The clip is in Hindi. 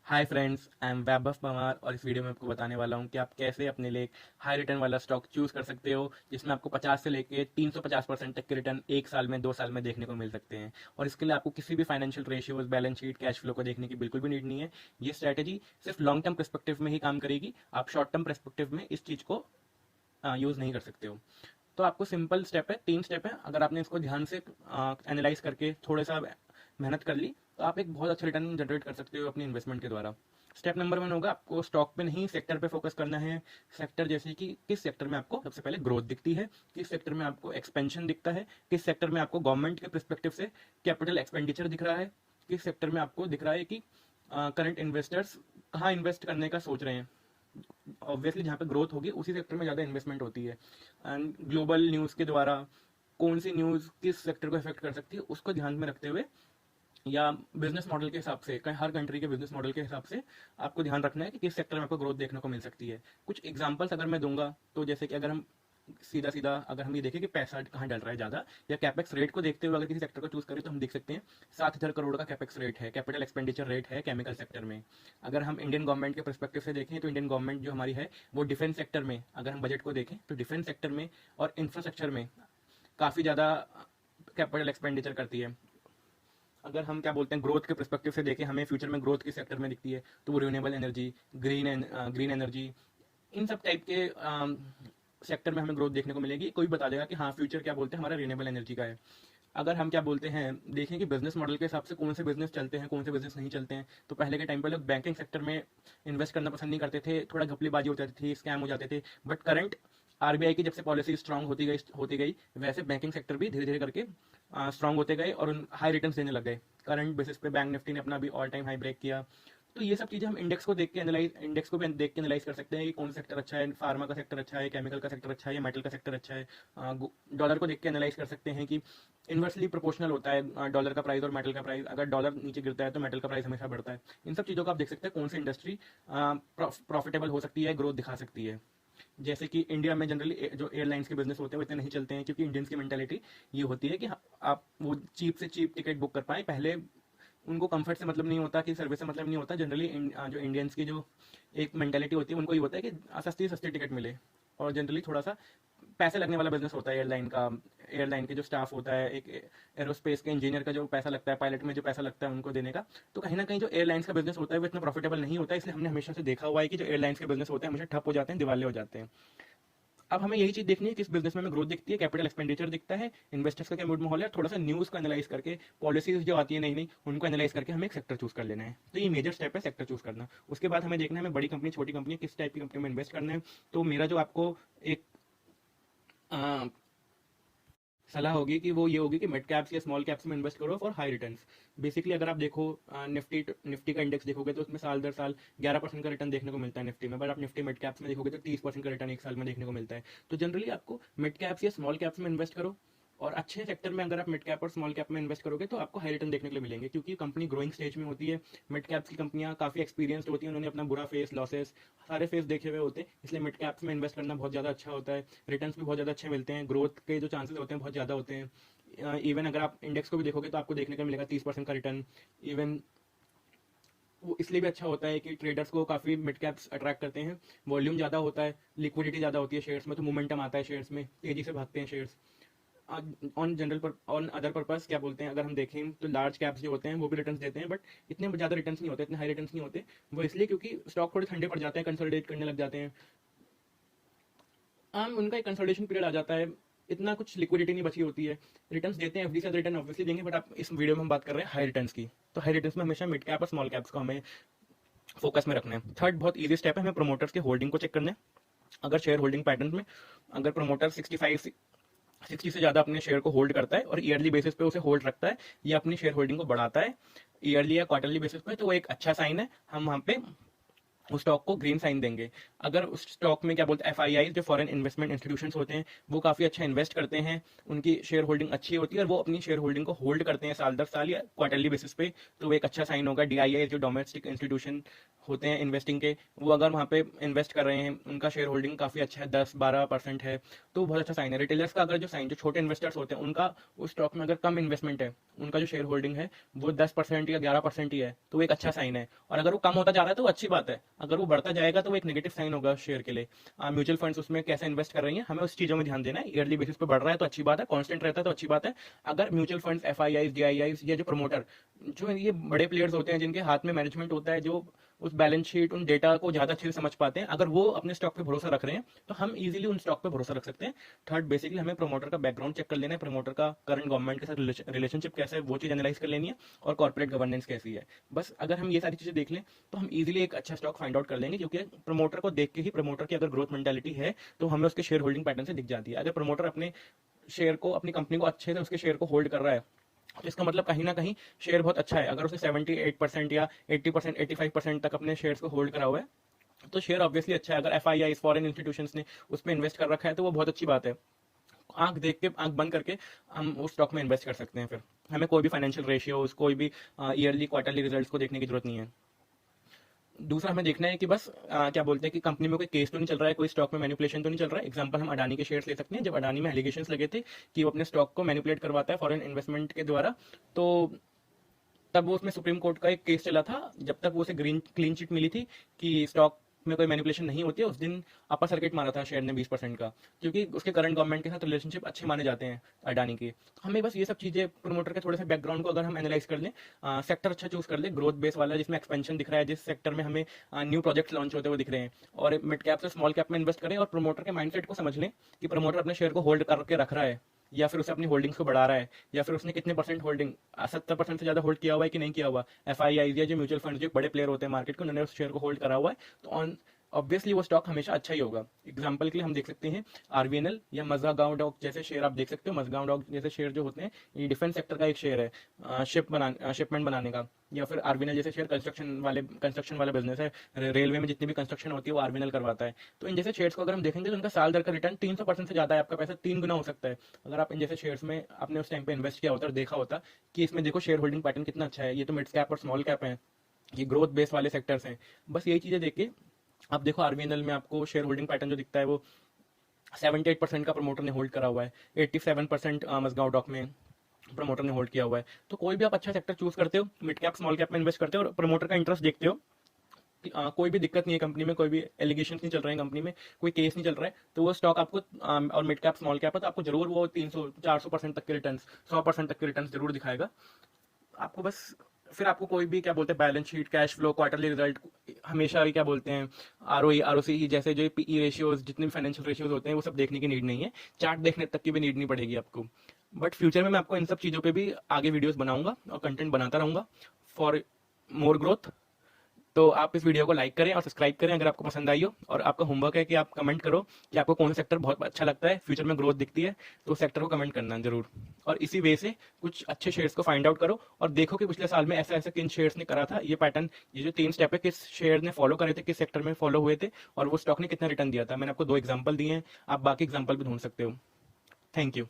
हाय फ्रेंड्स, आई एम वैभव पवार और इस वीडियो में आपको बताने वाला हूं कि आप कैसे अपने लिए एक हाई रिटर्न वाला स्टॉक चूज कर सकते हो जिसमें आपको 50 से लेके 350% तक के रिटर्न एक साल में 2 साल में देखने को मिल सकते हैं। और इसके लिए आपको किसी भी financial ratios, balance sheet, cash flow को देखने की बिल्कुल भी नीड नहीं है। ये स्ट्रैटेजी सिर्फ लॉन्ग टर्म परस्पेक्टिव में ही काम करेगी। आप शॉर्ट टर्म परस्पेक्टिव में इस चीज़ को यूज़ नहीं कर सकते हो। तो आपको सिंपल स्टेप है, 3 स्टेप है। अगर आपने इसको ध्यान से एनालाइज करके थोड़ा सा मेहनत कर ली तो आप एक बहुत अच्छा रिटर्न जनरेट कर सकते हो अपनी इन्वेस्टमेंट के द्वारा। स्टेप नंबर 1 होगा, आपको स्टॉक पे नहीं सेक्टर पे फोकस करना है। सेक्टर जैसे कि किस सेक्टर में आपको सबसे पहले ग्रोथ दिखती है, किस सेक्टर में आपको एक्सपेंशन दिखता है, किस सेक्टर में आपको गवर्नमेंट के परस्पेक्टिव से कैपिटल एक्सपेंडिचर दिख रहा है, किस सेक्टर में आपको दिख रहा है कि करंट इन्वेस्टर्स कहाँ इन्वेस्ट करने का सोच रहे हैं। ऑब्वियसली जहाँ पे ग्रोथ होगी उसी सेक्टर में ज़्यादा इन्वेस्टमेंट होती है। एंड ग्लोबल न्यूज़ के द्वारा कौन सी न्यूज़ किस सेक्टर को इफेक्ट कर सकती है उसको ध्यान में रखते हुए, या बिजनेस मॉडल के हिसाब से, कहीं हर कंट्री के बिजनेस मॉडल के हिसाब से आपको ध्यान रखना है कि किस सेक्टर में आपको ग्रोथ देखने को मिल सकती है। कुछ एग्जांपल्स अगर मैं दूंगा तो जैसे कि अगर हम सीधा सीधा अगर हम ये देखें कि पैसा कहाँ डल रहा है ज़्यादा, या कैपेक्स रेट को देखते हुए अगर किसी सेक्टर को चूज करें तो हम देख सकते हैं 7,000 करोड़ का कैपेक्स रेट है, कैपिटल एक्सपेंडिचर रेट है केमिकल सेक्टर में। अगर हम इंडियन गवर्नमेंट के परस्पेक्टिव से देखें तो इंडियन गवर्नमेंट जो हमारी है वो डिफेंस सेक्टर में, अगर हम बजट को देखें तो डिफेंस सेक्टर में और इंफ्रास्ट्रक्चर में काफ़ी ज़्यादा कैपिटल एक्सपेंडिचर करती है। अगर हम क्या बोलते हैं ग्रोथ के परस्पेक्टिव से देखें, हमें फ्यूचर में ग्रोथ किस सेक्टर में दिखती है तो वो रिन्यूएबल एनर्जी, ग्रीन एनर्जी, इन सब टाइप के सेक्टर में हमें ग्रोथ देखने को मिलेगी। कोई बता देगा कि हाँ फ्यूचर क्या बोलते हैं हमारा रिन्यूएबल एनर्जी का है। अगर हम क्या बोलते हैं देखें कि बिजनेस मॉडल के हिसाब से कौन से बिजनेस चलते हैं कौन से बिजनेस नहीं चलते हैं, तो पहले के टाइम पे लोग बैंकिंग सेक्टर में इन्वेस्ट करना पसंद नहीं करते थे, थोड़ा घपलेबाजी हो जाती थी, स्कैम हो जाते थे। बट करंट आरबीआई की जब से पॉलिसी स्ट्रांग होती गई वैसे बैंकिंग सेक्टर भी धीरे धीरे करके स्ट्रांग होते गए और हाई रिटर्न्स देने लग गए। करंट बेसिस पे बैंक निफ्टी ने अपना भी ऑल टाइम हाई ब्रेक किया। तो ये सब चीज़ें हम इंडेक्स को भी देख के एनालाइज कर सकते हैं कि कौन सा सेक्टर अच्छा है, फार्मा का सेक्टर अच्छा है, केमिकल का सेक्टर अच्छा है, या मेटल का सेक्टर अच्छा है। डॉलर को देख के एनालाइज कर सकते हैं कि इन्वर्सली प्रोपोर्शनल होता है डॉलर का प्राइस और मेटल का प्राइस। अगर डॉलर नीचे गिरता है तो मेटल का प्राइस हमेशा बढ़ता है। इन सब चीज़ों को आप देख सकते हैं कौन सी इंडस्ट्री प्रॉफिटेबल हो सकती है, ग्रोथ दिखा सकती है। जैसे कि इंडिया में जनरली जो एयरलाइंस के बिजनेस होते हैं वो इतने नहीं चलते हैं, क्योंकि इंडियंस की मेंटालिटी ये होती है कि आप वो चीप से चीप टिकट बुक कर पाएं। पहले उनको कंफर्ट से मतलब नहीं होता कि सर्विस से मतलब नहीं होता। जनरली जो इंडियंस की जो एक मेंटालिटी होती है उनको ये होता है कि सस्ती सस्ती टिकट मिले। और जनरली थोड़ा सा पैसे लगने वाला बिजनेस होता है एयरलाइन का। एयरलाइन के जो स्टाफ होता है, एक एरोस्पेस के इंजीनियर का जो पैसा लगता है, पायलट में जो पैसा लगता है उनको देने का, तो कहीं ना कहीं जो एयरलाइंस का बिजनेस होता है वो इतना प्रॉफिटेबल नहीं होता है। इसलिए हमने हमेशा से देखा हुआ है कि जो एयरलाइंस के बिजनेस होते हैं हमेशा ठप हो जाते हैं, दिवाले हो जाते हैं। अब हमें यही चीज देखनी है किस बिजनेस में हमें ग्रोथ दिखती है, कैपिटल एक्सपेंडिचर दिखता है, इन्वेस्टर्स का क्या मूड माहौल है, थोड़ा सा न्यूज को एनालाइज करके, पॉलिसीज जो आती है नई नई उनको एनालाइज करके हमें एक सेक्टर चूज कर लेना है। तो ये मेजर स्टेप है सेक्टर चूज करना। उसके बाद हमें देखना है हमें बड़ी कंपनी छोटी कंपनी किस टाइप की कंपनी में इन्वेस्ट करना है। तो मेरा जो आपको एक सलाह होगी कि वो ये होगी कि मिड कैप्स या स्मॉल कैप्स में इन्वेस्ट करो फॉर हाई रिटर्न्स। बेसिकली अगर आप देखो निफ्टी का इंडेक्स देखोगे तो उसमें साल दर साल 11% का रिटर्न देखने को मिलता है निफ्टी में। बट आप निफ्टी मिड कैप्स में देखोगे तो 30% का रिटर्न एक साल में देखने को मिलता है। तो जनरली आपको मिड कैप्स या स्मॉल कैप्स में इन्वेस्ट करो, और अच्छे सेक्टर में अगर आप मिड कैप और स्मॉल कैप में इन्वेस्ट करोगे तो आपको हाई रिटर्न देखने के लिए मिलेंगे, क्योंकि कंपनी ग्रोइंग स्टेज में होती है। मिड कैप्स की कंपनियां काफ़ी एक्सपीरियंस्ड होती हैं, उन्होंने अपना बुरा फेस, लॉसेस, सारे फेस देखे हुए होते हैं। इसलिए मिड कैप्स में इन्वेस्ट करना बहुत ज़्यादा अच्छा होता है। रिटर्न्स भी बहुत ज़्यादा अच्छे मिलते हैं, ग्रोथ के जो चांसेस होते हैं बहुत ज़्यादा होते हैं। इवन अगर आप इंडेक्स को भी देखोगे तो आपको देखने को मिलेगा 30% का रिटर्न। इवन वो इसलिए भी अच्छा होता है कि ट्रेडर्स को काफ़ी मिड कैप्स अट्रैक्ट करते हैं, वॉल्यूम ज़्यादा होता है, लिक्विडिटी ज़्यादा होती है शेयर्स में, तो मोमेंटम आता है शेयर्स में, तेज़ी से भागते हैं शेयर्स। ऑन अदर पर्पस क्या बोलते हैं, अगर हम देखें तो लार्ज कैप्स जो होते हैं वो भी रिटर्न्स देते हैं, बट इतने ज़्यादा रिटर्न्स नहीं होते, इतने हाई रिटर्न्स नहीं होते। वो इसलिए क्योंकि स्टॉक थोड़े ठंडे पड़ जाते हैं, कंसोलिडेट करने लग जाते हैं। उनका एक कंसोलिडेशन पीरियड आ जाता है, इतना कुछ लिक्विडिटी नहीं बची होती है। रिटर्न्स देते हैं, एफडी से रिटर्न ऑब्वियसली देंगे, बट आप इस वीडियो में हम बात कर रहे हैं हाई रिटर्न्स की। तो हाई रिटर्न्स में हमेशा मिड कैप और स्मॉल कैप्स को हमें फोकस में रखना है। थर्ड बहुत ईजी स्टेप है, हमें प्रोमोटर्स के होल्डिंग को चेक करना है। अगर शेयर होल्डिंग पैटर्न में अगर प्रोमोटर 60 से ज़्यादा अपने शेयर को होल्ड करता है और ईयरली बेसिस पे उसे होल्ड रखता है, या अपनी शेयर होल्डिंग को बढ़ाता है ईयरली या क्वार्टरली बेसिस पे, तो वो एक अच्छा साइन है। हम वहाँ पे उस स्टॉक को ग्रीन साइन देंगे। अगर उस स्टॉक में क्या बोलते हैं एफआईआई जो फॉरेन इन्वेस्टमेंट इंस्टीट्यूशंस होते हैं वो काफी अच्छा इन्वेस्ट करते हैं, उनकी शेयर होल्डिंग अच्छी होती है और वो अपनी शेयर होल्डिंग को होल्ड करते हैं साल दर साल या क्वार्टरली बेसिस पे, तो वो एक अच्छा साइन होगा। डीआईआई जो डोमेस्टिक इंस्टीट्यूशन होते हैं इन्वेस्टिंग के, वो अगर वहाँ पे इन्वेस्ट कर रहे हैं, उनका शेयर होल्डिंग काफी अच्छा है, 10-12% है, तो बहुत अच्छा साइन है। रिटेलर्स का अगर जो साइन, जो छोटे इन्वेस्टर्स होते हैं उनका उस स्टॉक में अगर कम इन्वेस्टमेंट है, उनका जो शेयर होल्डिंग है वो 10% या 11% ही है, तो वो एक अच्छा साइन है। और अगर वो कम होता जा रहा है तो वो अच्छी बात है, अगर वो बढ़ता जाएगा तो वो एक नेगेटिव साइन होगा शेयर के लिए। म्यूचुअल फंड्स उसमें कैसे इन्वेस्ट कर रही हैं, हमें उस चीजों में ध्यान देना है। ईयरली बेसिस पे बढ़ रहा है तो अच्छी बात है, कांस्टेंट रहता है तो अच्छी बात है। अगर म्यूचुअल फंड्स, एफआईआई, डीआईआई, ये जो प्रमोटर, जो ये बड़े प्लेयर्स होते हैं जिनके हाथ में मैनेजमेंट होता है, जो उस बैलेंस शीट, उन डेटा को ज्यादा अच्छे से समझ पाते हैं, अगर वो अपने स्टॉक पे भरोसा रख रहे हैं तो हम इजीली उन स्टॉक पे भरोसा रख सकते हैं। थर्ड, बेसिकली हमें प्रमोटर का बैकग्राउंड चेक कर लेना है, प्रमोटर का करंट गवर्नमेंट के साथ रिलेशनशिप कैसा है वो चीज एनालाइज कर लेनी है, और कॉर्पोरेट गवर्नेंस कैसी है। बस अगर हम ये सारी चीजें देख लें तो हम इजीली एक अच्छा स्टॉक फाइंड आउट कर लेंगे, क्योंकि प्रमोटर को देख के ही, प्रमोटर की अगर ग्रोथ मेंटालिटी है तो हमें उसके शेयर होल्डिंग पैटर्न से दिख जाती है। अगर प्रमोटर अपने शेयर को, अपनी कंपनी को अच्छे से उसके शेयर को होल्ड कर रहा है तो इसका मतलब कहीं ना कहीं शेयर बहुत अच्छा है। अगर उसने 78% या 80%, 85% तक अपने शेयर्स को होल्ड करा हुआ है तो शेयर ऑब्वियसली अच्छा है। अगर एफआईआई, फॉरेन इंस्टीट्यूशंस ने उस पर इन्वेस्ट कर रखा है तो वो बहुत अच्छी बात है। आंख देख के, आंख बंद करके हम उस स्टॉक में इन्वेस्ट कर सकते हैं। फिर हमें कोई भी फाइनेंशियल रेशियोज, कोई भी ईयरली क्वार्टरली रिजल्ट्स को देखने की जरूरत नहीं है। दूसरा हमें देखना है कि बस क्या बोलते हैं कि कंपनी में कोई केस तो नहीं चल रहा है, कोई स्टॉक में मैनिपुलेशन तो नहीं चल रहा है। एग्जांपल हम अडानी के शेयर्स ले सकते हैं। जब अडानी में एलिगेशंस लगे थे कि वो अपने स्टॉक को मैनिपुलेट करवाता है फॉरेन इन्वेस्टमेंट के द्वारा, तो तब वो उसमें सुप्रीम कोर्ट का एक केस चला था। जब तक वो उसे ग्रीन क्लीन चिट मिली थी कि स्टॉक में कोई मैनिपुलेशन नहीं होती है, उस दिन अपर सर्किट मारा था शेयर ने 20% का, क्योंकि उसके करंट गवर्नमेंट के साथ रिलेशनशिप अच्छे माने जाते हैं अडानी के। तो हमें बस ये सब चीजें, प्रमोटर के थोड़े से बैकग्राउंड को अगर हम एनालाइज कर लें, सेक्टर अच्छा चूज कर ले, ग्रोथ बेस वाला जिसमें एक्सपेंशन दिख रहा है, जिस सेक्टर में हमें न्यू प्रोजेक्ट लॉन्च होते हुए दिख रहे हैं, और मिड कैप से स्मॉल कैप में इन्वेस्ट करें, और प्रमोटर के माइंडसेट को समझ लें कि प्रमोटर अपने शेयर को होल्ड करके रख रहा है या फिर उसे अपनी होल्डिंग्स को बढ़ा रहा है, या फिर उसने कितने परसेंट होल्डिंग, 70% से ज्यादा होल्ड किया हुआ है कि नहीं किया हुआ। एफआईआई या जो म्यूचुअल फंड, जो बड़े प्लेयर होते हैं मार्केट के, उन्होंने उस शेयर को होल्ड करा हुआ है, तो ऑन ऑब्वियसली वो स्टॉक हमेशा अच्छा ही होगा। एग्जांपल के लिए हम देख सकते हैं आरवीएनएल या मज़गांव डॉक जैसे शेयर आप देख सकते हो। मज़गांव डॉक जैसे शेयर जो होते हैं, ये डिफेंस सेक्टर का एक शेयर है, शिपमेंट बनाने का। या फिर आरवीएनएल जैसे शेयर कंस्ट्रक्शन वाला बिजनेस है, रेलवे में जितनी भी कंस्ट्रक्शन होती है वो आरवीएनएल करवाता है। तो इन जैसे शेयर्स को अगर हम देखेंगे तो उनका साल दर का रिटर्न 300% से ज्यादा है, आपका पैसा 3 गुना हो सकता है अगर आप इन जैसे शेयर्स में आपने उस टाइम पे इन्वेस्ट किया होता और देखा होता कि इसमें देखो शेयर होल्डिंग पैटर्न कितना अच्छा है, ये तो मिड कैप और स्मॉल कैप है, ये ग्रोथ बेस वाले सेक्टर्स हैं। बस यही चीजें देख के आप देखो, आरवीएनएल में आपको शेयर होल्डिंग पैटर्न जो दिखता है वो 78% का प्रमोटर ने होल्ड करा हुआ है, 87% मज़गांव डॉक में प्रमोटर ने होल्ड किया हुआ है। तो कोई भी आप अच्छा सेक्टर चूज करते हो, मिड कैप स्मॉल कैप में इन्वेस्ट करते हो और प्रमोटर का इंटरेस्ट देखते हो कि कोई भी दिक्कत नहीं है कंपनी में, कोई भी एलिगेशन नहीं चल रहे हैं कंपनी में, कोई केस नहीं चल रहा है, तो वो स्टॉक आपको और मिड कैप स्मॉल कैप है तो आपको जरूर वो 300-400% तक के रिटर्न, 100% तक के रिटर्न जरूर दिखाएगा आपको। बस फिर आपको कोई भी क्या बोलते हैं balance sheet, cash flow, quarterly result, हमेशा ही क्या बोलते हैं आरओई, आरओसी जैसे जो पीई रेशियोज, जितने भी फाइनेंशियल रेशियोज होते हैं वो सब देखने की नीड नहीं है, चार्ट देखने तक की भी नीड नहीं पड़ेगी आपको। बट फ्यूचर में मैं आपको इन सब चीज़ों पे भी आगे वीडियोस बनाऊंगा और कंटेंट बनाता रहूंगा फॉर मोर ग्रोथ। तो आप इस वीडियो को लाइक करें और सब्सक्राइब करें अगर आपको पसंद आई हो, और आपका होमवर्क है कि आप कमेंट करो कि आपको कौन सा सेक्टर बहुत अच्छा लगता है, फ्यूचर में ग्रोथ दिखती है, तो उस सेक्टर को कमेंट करना जरूर। और इसी वे से कुछ अच्छे शेयर्स को फाइंड आउट करो और देखो कि पिछले साल में ऐसा ऐसा किन शेयर्स ने करा था, ये पैटर्न, ये जो 3 स्टेप है, किस शेयर ने फॉलो करे थे, किस सेक्टर में फॉलो हुए थे, और वो स्टॉक ने कितना रिटर्न दिया था। मैंने आपको 2 एग्जाम्पल दिए हैं, आप बाकी एग्जाम्पल भी ढूंढ सकते हो। Thank you.